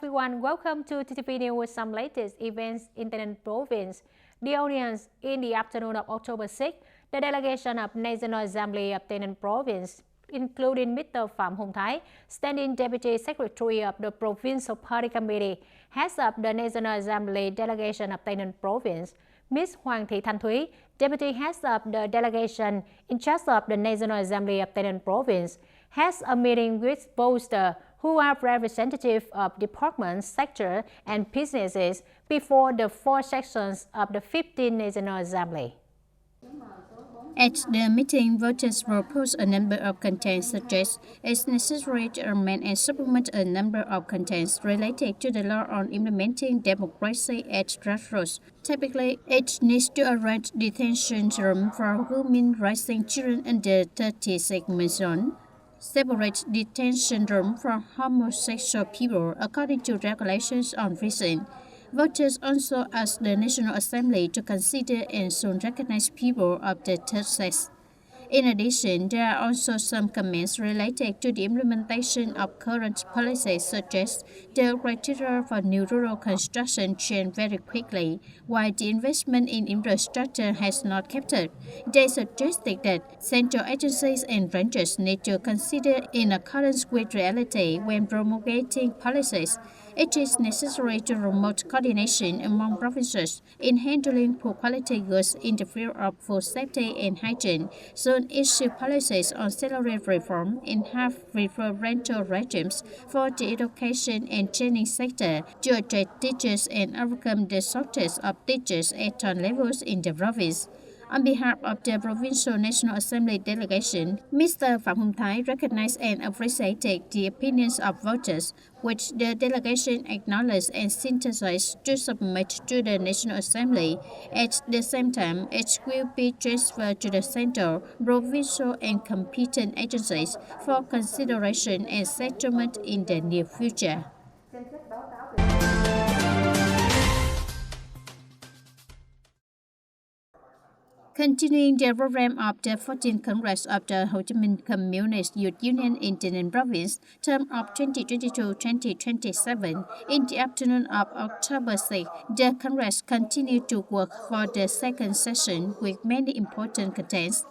everyone, welcome to TTV News with some latest events in TayNinhTV province. The audience, in the afternoon of October 6, the delegation of National Assembly of TayNinhTV province, including Mr. Phạm Hồng Thái, Standing Deputy Secretary of the Provincial Party Committee, heads up the National Assembly delegation of TayNinhTV province, Ms. Hoàng Thị Thanh Thúy, Deputy Heads of the delegation in charge of the National Assembly of TayNinhTV province, has a meeting with voters who are representatives of departments, sectors, and businesses before the 4 sections of the 15th National Assembly. At the meeting, voters proposed a number of contents such as it's necessary to amend and supplement a number of contents related to the law on implementing democracy at grassroots. Typically, it needs to arrange detention rooms for women raising children under 36 months old, separate detention room for homosexual people according to regulations on prison. Voters also asked the National Assembly to consider and soon recognize people of the third sex. In addition, there are also some comments related to the implementation of current policies such as the criteria for new rural construction change very quickly, while the investment in infrastructure has not kept up. They suggested that central agencies and branches need to consider in accordance with reality when promulgating policies. It is necessary to promote coordination among provinces in handling poor quality goods in the field of food safety and hygiene, soon issue policies on salary reform, and have preferential regimes for the education and training sector to attract teachers and overcome the shortage of teachers at all levels in the province. On behalf of the Provincial National Assembly delegation, Mr. Phạm Hồng Thái recognized and appreciated the opinions of voters, which the delegation acknowledged and synthesized to submit to the National Assembly. At the same time, it will be transferred to the central, provincial, and competent agencies for consideration and settlement in the near future. Continuing the program of the 14th Congress of the Ho Chi Minh Communist Youth Union in TayNinhTV province, term of 2022-2027, in the afternoon of October 6, the Congress continued to work for the second session with many important contents.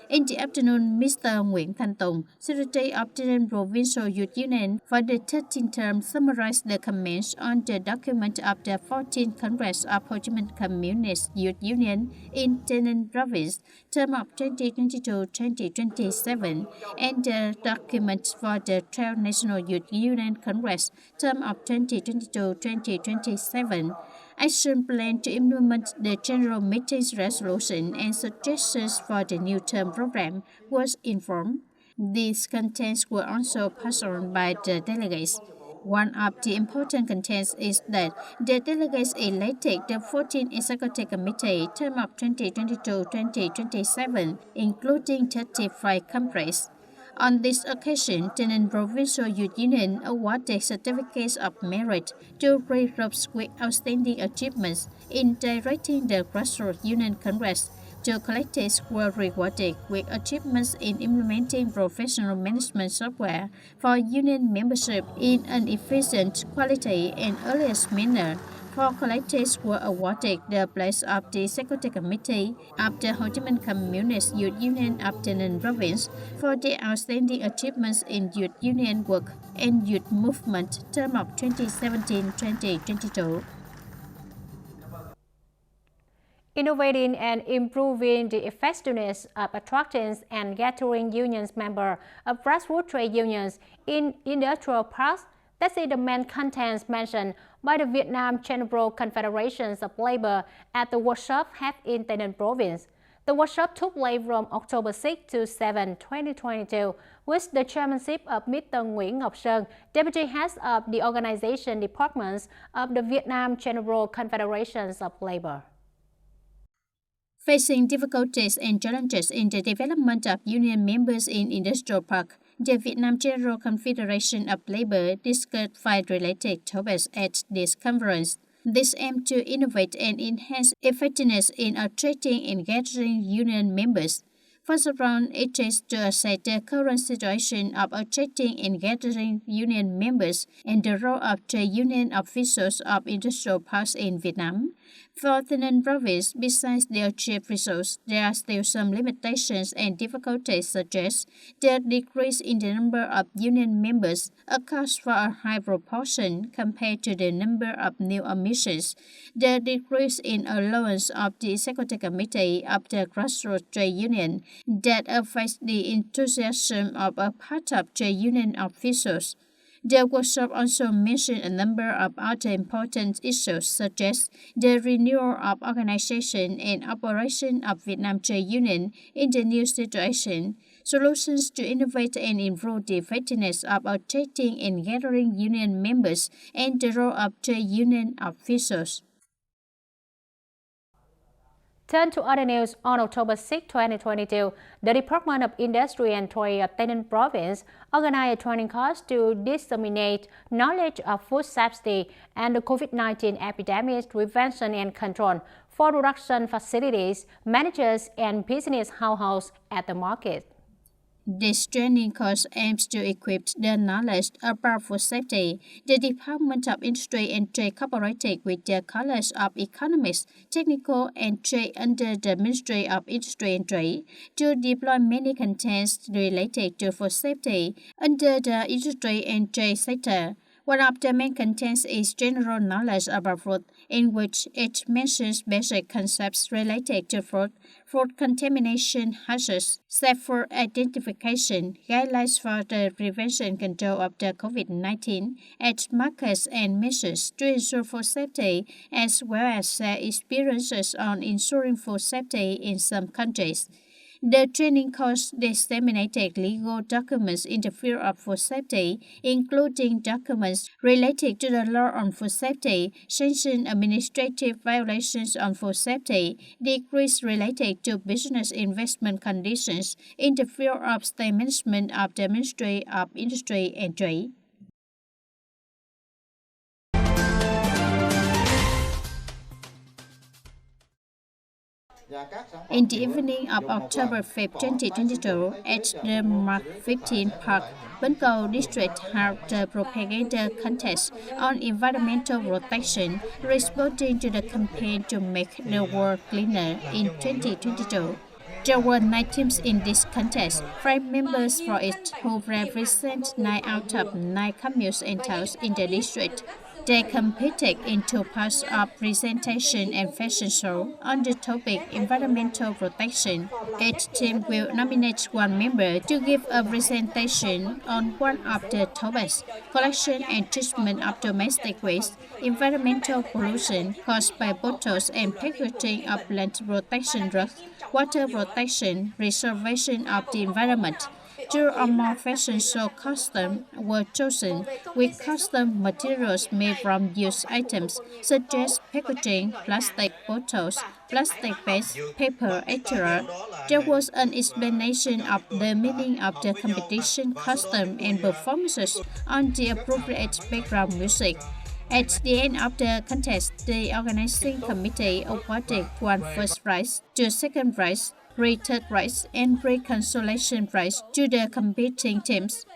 In the afternoon, Mr. Nguyễn Thanh Tùng, Secretary of the Provincial Youth Union for the 13th term, summarized the comments on the document of the 14th Congress of Ho Chi Minh Communist Youth Union in TayNinhTV province, term of 2022-2027, and the document for the 12th National Youth Union Congress, term of 2022-2027. Action plan to implement the General Meeting's resolution and suggestions for the new term program was informed. These contents were also passed on by the delegates. One of the important contents is that the delegates elected the 14th Executive Committee term of 2022-2027, including 35 companies. On this occasion, TayNinhTV Provincial Youth Union awarded certificates of merit to groups with outstanding achievements in directing the Grassroots Union Congress. Two collectives were rewarded with achievements in implementing professional management software for union membership in an efficient, quality, and earliest manner. 4 collectives were awarded the place of the Executive Committee of the Ho Chi Minh Communist Youth Union of TayNinhTV province for their outstanding achievements in youth union work and youth movement, term of 2017-2022. Innovating and improving the effectiveness of attracting and gathering unions members of grassroots trade unions in industrial parks. That's the main contents mentioned by the Vietnam General Confederations of Labor at the workshop held in TayNinhTV province. The workshop took place from October 6 to 7, 2022, with the chairmanship of Mr. Nguyễn Ngọc Sơn, Deputy Head of the Organization Departments of the Vietnam General Confederations of Labor. Facing difficulties and challenges in the development of union members in industrial park, the Vietnam General Confederation of Labor discussed 5 related topics at this conference. This aimed to innovate and enhance effectiveness in attracting and gathering union members. First of all, it is to assess the current situation of attracting and gathering union members and the role of trade union officials of industrial parks in Vietnam. For Tây Ninh province, besides the achieved results, there are still some limitations and difficulties such as the decrease in the number of union members accounts for a high proportion compared to the number of new admissions, the decrease in allowance of the executive committee of the Grassroots trade union that affects the enthusiasm of a part of trade union officials. The workshop also mentioned a number of other important issues such as the renewal of organization and operation of Vietnam Trade Union in the new situation, solutions to innovate and improve the effectiveness of attracting and gathering union members, and the role of trade union officials. Turn to other news. On October 6, 2022, the Department of Industry and Trade of Tây Ninh Province organized a training course to disseminate knowledge of food safety and the COVID-19 epidemic prevention and control for production facilities, managers, and business households at the market. This training course aims to equip the knowledge about food safety. The Department of Industry and Trade cooperated with the College of Economics, Technical and Trade under the Ministry of Industry and Trade to deploy many contents related to food safety under the industry and trade sector. One of the main contents is general knowledge about food, in which it mentions basic concepts related to food contamination hazards, safe food identification, guidelines for the prevention and control of the COVID-19 at markets and measures to ensure food safety, as well as their experiences on ensuring food safety in some countries. The training course disseminated legal documents in the field of food safety, including documents related to the law on food safety, sanctioned administrative violations on food safety, decrees related to business investment conditions in the field of state management of the Ministry of Industry and Trade. In the evening of October 5, 2022, at the Mark 15 Park, Bến Cầu District held the propaganda contest on environmental protection, responding to the campaign to make the world cleaner in 2022. There were 9 teams in this contest, 5 members for it who represent 9 out of 9 communes and towns in the district. They competed in 2 parts of presentation and fashion show on the topic environmental protection. Each team will nominate 1 member to give a presentation on one of the topics: collection and treatment of domestic waste, environmental pollution caused by bottles and packaging of plant protection drugs, water protection, preservation of the environment. 2 or more fashion show costumes were chosen, with custom materials made from used items such as packaging, plastic bottles, plastic bags, paper, etc. There was an explanation of the meaning of the competition costume and performances on the appropriate background music. At the end of the contest, the organizing committee awarded 1 first prize, 2 second prize, 3 third prize, and 3 consolation prize to the competing teams.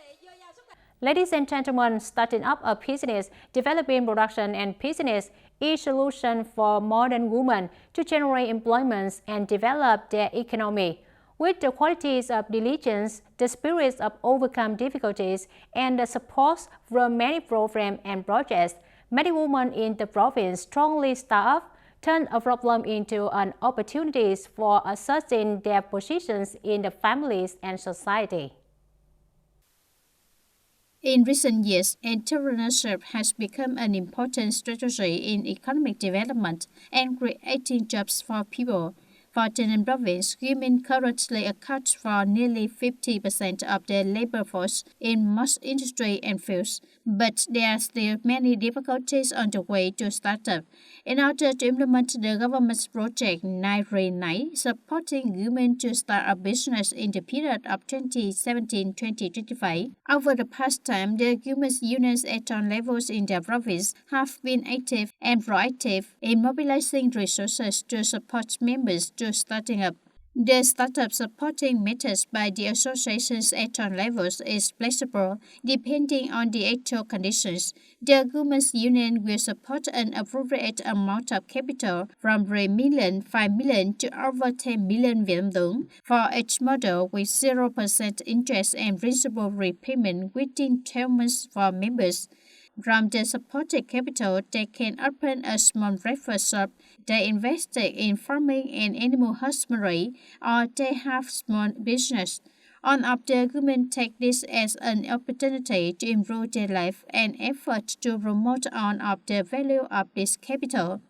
Ladies and gentlemen, starting up a business, developing production and business is a solution for modern women to generate employment and develop their economy. With the qualities of diligence, the spirit of overcome difficulties, and the support from many programs and projects, many women in the province strongly start up, turn a problem into an opportunity for asserting their positions in the families and society. In recent years, entrepreneurship has become an important strategy in economic development and creating jobs for people. For Tây Ninh province, women currently account for nearly 50% of the labor force in most industry and fields, but there are still many difficulties on the way to start up. In order to implement the government's project 9 supporting women to start a business in the period of 2017-2025, over the past time, the women's unions at all levels in the province have been active and proactive in mobilizing resources to support members to starting up. The startup supporting methods by the associations at all levels is flexible depending on the actual conditions. The government's union will support an appropriate amount of capital from 3 million, 5 million to over 10 million Vietnam dong for each model with 0% interest and principal repayment within 12 months for members. From the supported capital, they can open a small breakfast shop, they invested in farming and animal husbandry, or they have small business. All of the government take this as an opportunity to improve their life and effort to promote all of the value of this capital.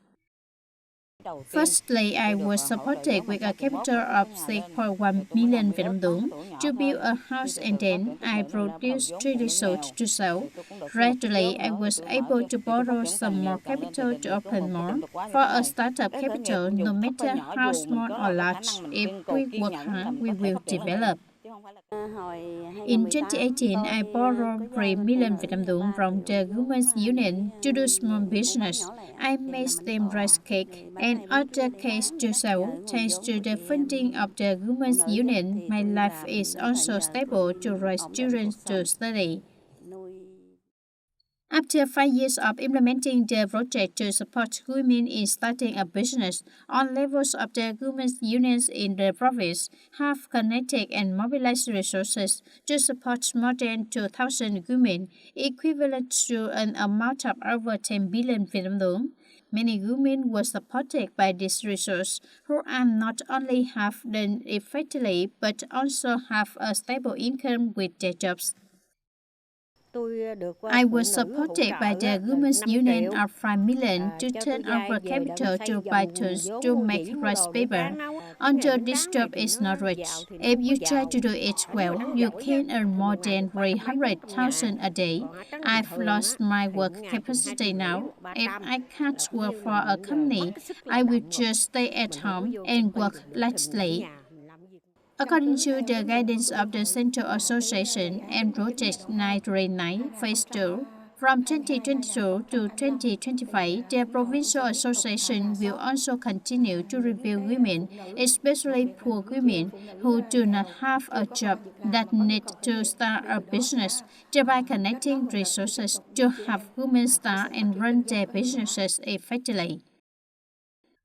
Firstly, I was supported with a capital of 6.1 million Vietnam dong to build a house and then I produced 3 results to sell. Gradually, I was able to borrow some more capital to open more. For a startup capital, no matter how small or large, if we work hard, we will develop. In 2018, I borrowed 3 million Vietnam dong from the Women's Union to do small business. I made them rice cake and other cakes to sell. Thanks to the funding of the Women's Union, my life is also stable to raise children to study. After 5 years of implementing the project to support women in starting a business, all levels of the women's unions in the province have connected and mobilized resources to support more than 2,000 women, equivalent to an amount of over 10 billion Vietnam dong. Many women were supported by this resource, who are not only have done effectively but also have a stable income with their jobs. I was supported by the Women's Union of 5 million to turn over capital to buy tools to make rice paper. Although this job is not rich, if you try to do it well, you can earn more than 300,000 a day. I've lost my work capacity now. If I can't work for a company, I will just stay at home and work lightly. According to the guidance of the Central Association and Project 939 Phase 2, from 2022 to 2025, the Provincial Association will also continue to review women, especially poor women who do not have a job that need to start a business, thereby connecting resources to have women start and run their businesses effectively.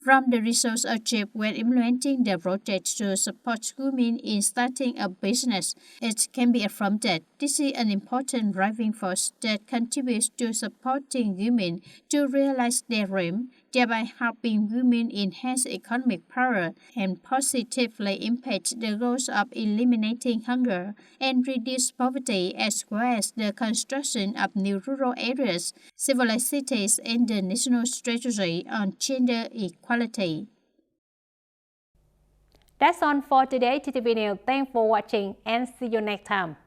From the results achieved when implementing the project to support women in starting a business, it can be affirmed that this is an important driving force that contributes to supporting women to realize their dream, thereby helping women enhance economic power and positively impact the goals of eliminating hunger and reduce poverty, as well as the construction of new rural areas, civilized cities, and the national strategy on gender equality. That's all for today, TTV News. Thanks for watching and see you next time.